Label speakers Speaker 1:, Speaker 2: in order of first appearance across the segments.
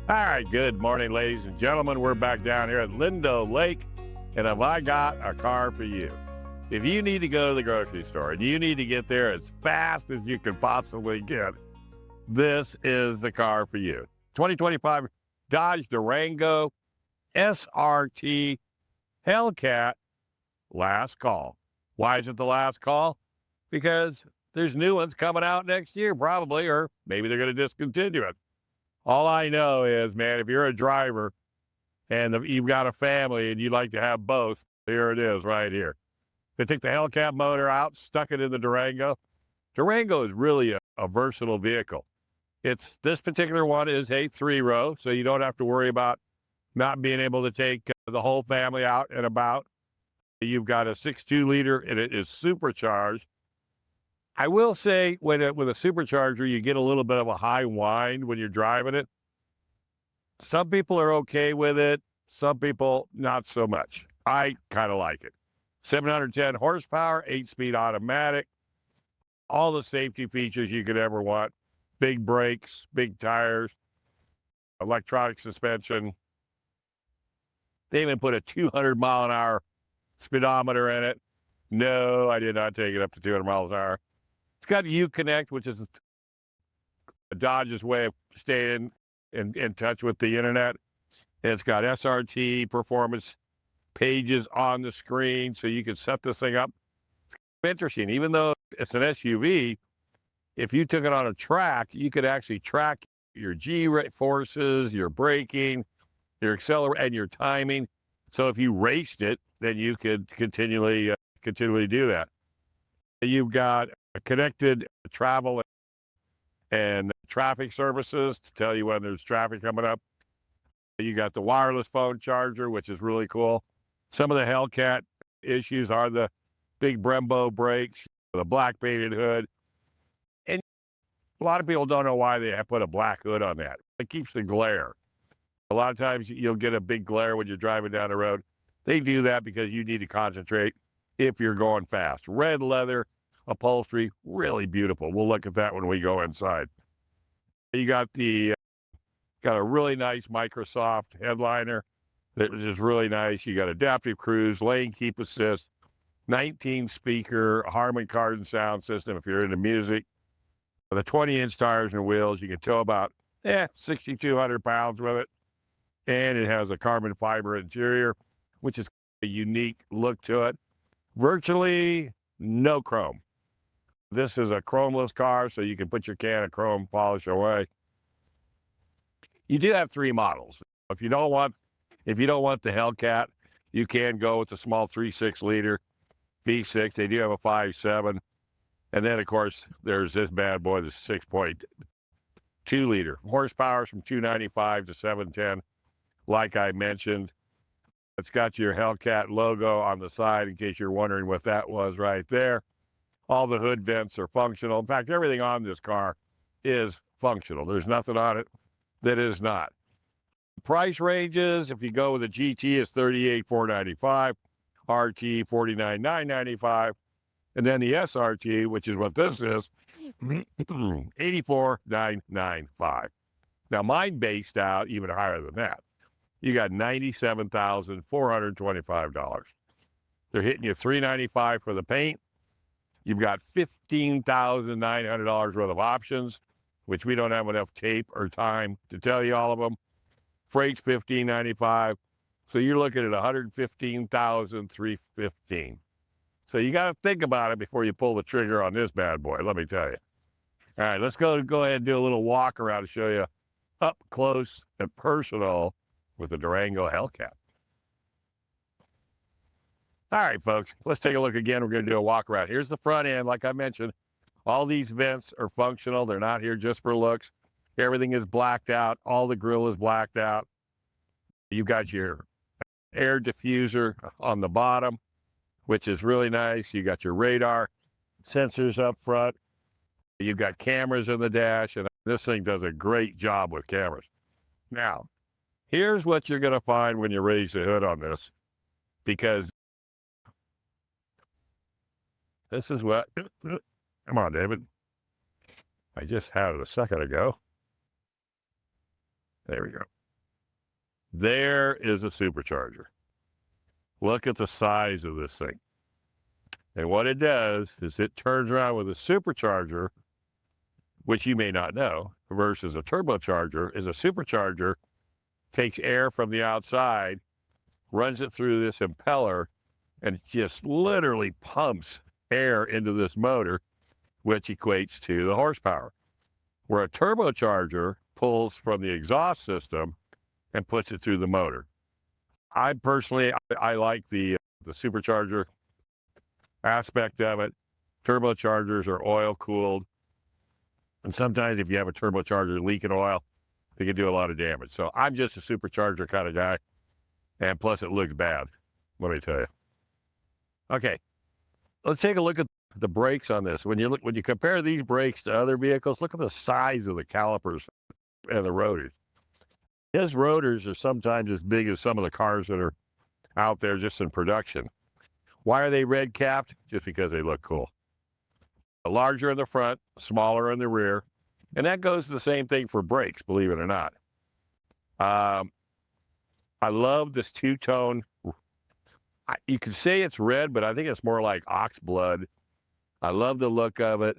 Speaker 1: All right, good morning, ladies and gentlemen. We're back down here at Lindo Lake, and have I got a car for you? If you need to go to the grocery store and you need to get there as fast as you can possibly get, this is the car for you. 2025 Dodge Durango SRT Hellcat last call. Why is it the last call? Because there's new ones coming out next year, probably, or maybe they're going to discontinue it. All I know is, man, if you're a driver and you've got a family and you'd like to have both, here it is right here. They took the Hellcat motor out, stuck it in the Durango. Durango is really a versatile vehicle. This particular one is a 3-row, so you don't have to worry about not being able to take the whole family out and about. You've got a 6.2 liter, and it is supercharged. I will say, with a supercharger, you get a little bit of a high whine when you're driving it. Some people are okay with it. Some people, not so much. I kind of like it. 710 horsepower, 8-speed automatic, all the safety features you could ever want. Big brakes, big tires, electronic suspension. They even put a 200-mile-an-hour speedometer in it. No, I did not take it up to 200 miles an hour. It's got Uconnect, which is a Dodge's way of staying in touch with the internet. And it's got SRT performance pages on the screen, so you can set this thing up. It's interesting. Even though it's an SUV, if you took it on a track, you could actually track your G-forces, your braking, your accelerator, and your timing. So if you raced it, then you could continually do that. You've got connected travel and traffic services to tell you when there's traffic coming up. You got the wireless phone charger, which is really cool. Some of the Hellcat issues are the big Brembo brakes, the black painted hood. And a lot of people don't know why they have put a black hood on that. It keeps the glare. A lot of times you'll get a big glare when you're driving down the road. They do that because you need to concentrate if you're going fast. Red leather upholstery, really beautiful. We'll look at that when we go inside. You got got a really nice Microsoft headliner that is just really nice. You got adaptive cruise, lane keep assist, 19-speaker Harman Kardon sound system if you're into music. The 20-inch tires and wheels, you can tow about 6,200 pounds with it. And it has a carbon fiber interior, which is a unique look to it. Virtually no chrome. This is a chromeless car, so you can put your can of chrome polish away. You do have 3 models. If you don't want the Hellcat, you can go with the small 3.6 liter V6. They do have a 5.7. And then, of course, there's this bad boy, the 6.2 liter. Horsepower from 295 to 710. Like I mentioned, it's got your Hellcat logo on the side in case you're wondering what that was right there. All the hood vents are functional. In fact, everything on this car is functional. There's nothing on it that is not. Price ranges, if you go with a GT, it's $38,495, RT $49,995, and then the SRT, which is what this is, $84,995. Now, mine based out even higher than that. You got $97,425. They're hitting you $395 for the paint. You've got $15,900 worth of options, which we don't have enough tape or time to tell you all of them. Freight's $15,995. So you're looking at $115,315. So you got to think about it before you pull the trigger on this bad boy, let me tell you. All right, let's go ahead and do a little walk around to show you up close and personal with the Durango Hellcat. All right, folks, let's take a look again. We're going to do a walk around. Here's the front end. Like I mentioned, all these vents are functional. They're not here just for looks. Everything is blacked out. All the grill is blacked out. You've got your air diffuser on the bottom, which is really nice. You got your radar sensors up front. You've got cameras in the dash, and this thing does a great job with cameras. Now, here's what you're going to find when you raise the hood on this, because this is what, come on, David. I just had it a second ago. There we go. There is a supercharger. Look at the size of this thing. And what it does is it turns around with a supercharger, which you may not know, versus a turbocharger. Is a supercharger takes air from the outside, runs it through this impeller, and just literally pumps air into this motor, which equates to the horsepower. Where a turbocharger pulls from the exhaust system and puts it through the motor. I personally like the supercharger aspect of it. Turbochargers are oil cooled, and sometimes if you have a turbocharger leaking oil, they can do a lot of damage. So I'm just a supercharger kind of guy, and plus it looks bad, let me tell you. Okay, let's take a look at the brakes on this. When you compare these brakes to other vehicles, look at the size of the calipers and the rotors. His rotors are sometimes as big as some of the cars that are out there just in production. Why are they red capped? Just because they look cool. Larger in the front, smaller in the rear. And that goes the same thing for brakes, believe it or not. I love this two-tone. You could say it's red, but I think it's more like ox blood. I love the look of it.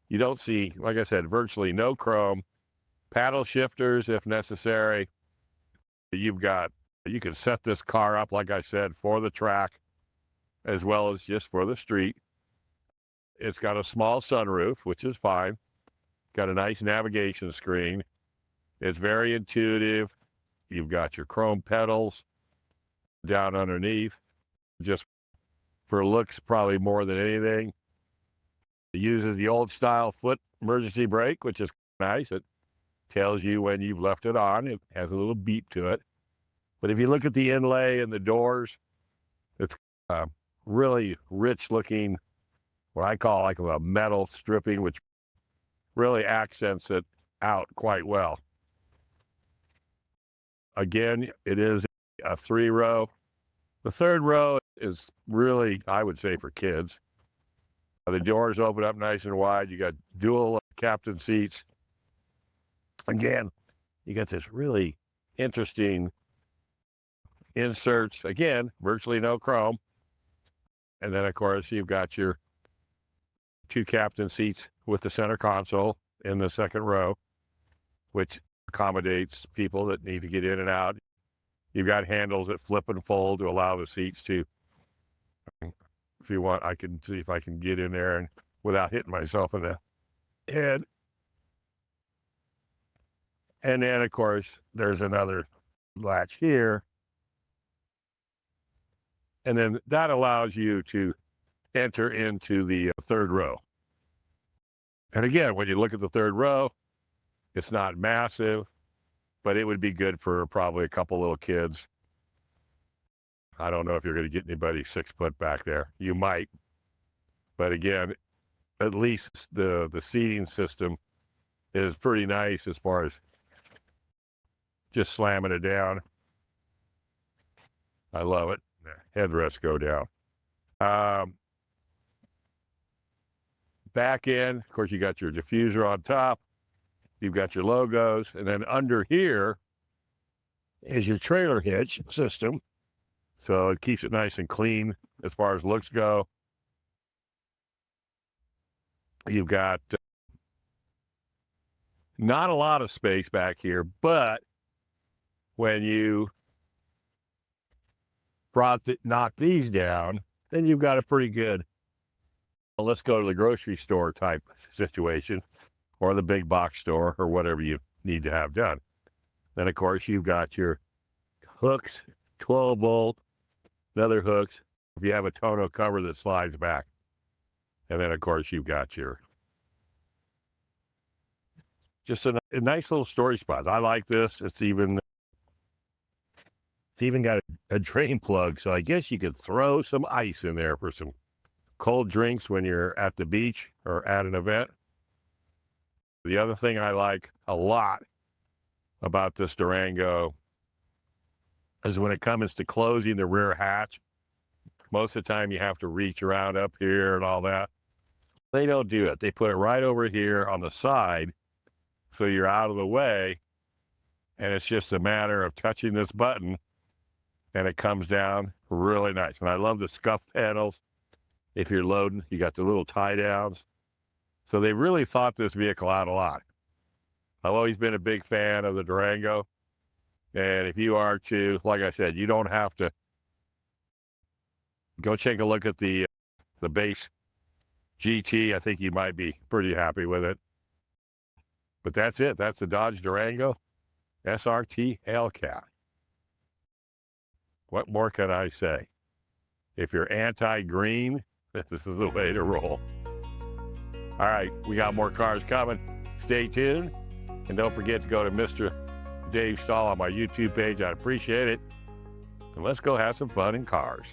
Speaker 1: You don't see, like I said, virtually no chrome. Paddle shifters if necessary. You can set this car up, like I said, for the track as well as just for the street. It's got a small sunroof, which is fine. Got a nice navigation screen. It's very intuitive. You've got your chrome pedals down underneath, just for looks probably more than anything. It uses the old style foot emergency brake, which is nice. It tells you when you've left it on. It has a little beep to it. But if you look at the inlay and the doors, it's really rich looking, what I call like a metal stripping, which really accents it out quite well. Again, it is a 3-row. The third row is really, I would say, for kids. The doors open up nice and wide. You got dual captain seats. Again, you got this really interesting inserts. Again, virtually no chrome. And then, of course, you've got your 2 captain seats with the center console in the second row, which accommodates people that need to get in and out. You've got handles that flip and fold to allow the seats to, if you want, I can see if I can get in there and without hitting myself in the head. And then, of course, there's another latch here. And then that allows you to enter into the third row. And again, when you look at the third row, it's not massive, but it would be good for probably a couple little kids. I don't know if you're going to get anybody 6 foot back there. You might. But again, at least the seating system is pretty nice as far as just slamming it down. I love it. Headrests go down. Back end, of course, you got your diffuser on top. You've got your logos. And then under here is your trailer hitch system. So it keeps it nice and clean as far as looks go. You've got not a lot of space back here, but when you knock these down, then you've got a pretty good, well, let's go to the grocery store type situation or the big box store or whatever you need to have done. Then, of course, you've got your hooks, 12 volt, another hooks. If you have a tonneau cover that slides back. And then, of course, you've got your, just a nice little storage spot. I like this. It's even got a drain plug, so I guess you could throw some ice in there for some cold drinks when you're at the beach or at an event. The other thing I like a lot about this Durango is when it comes to closing the rear hatch, most of the time you have to reach around up here and all that. They don't do it. They put it right over here on the side so you're out of the way And it's just a matter of touching this button and it comes down really nice. And I love the scuff panels. If you're loading, you got the little tie downs. So they really thought this vehicle out a lot. I've always been a big fan of the Durango. And if you are too, like I said, you don't have to go take a look at the base GT. I think you might be pretty happy with it. But that's it. That's the Dodge Durango SRT Hellcat. What more can I say? If you're anti-green, this is the way to roll. All right, we got more cars coming. Stay tuned. And don't forget to go to Mr. Dave Stahl on my YouTube page. I'd appreciate it. And let's go have some fun in cars.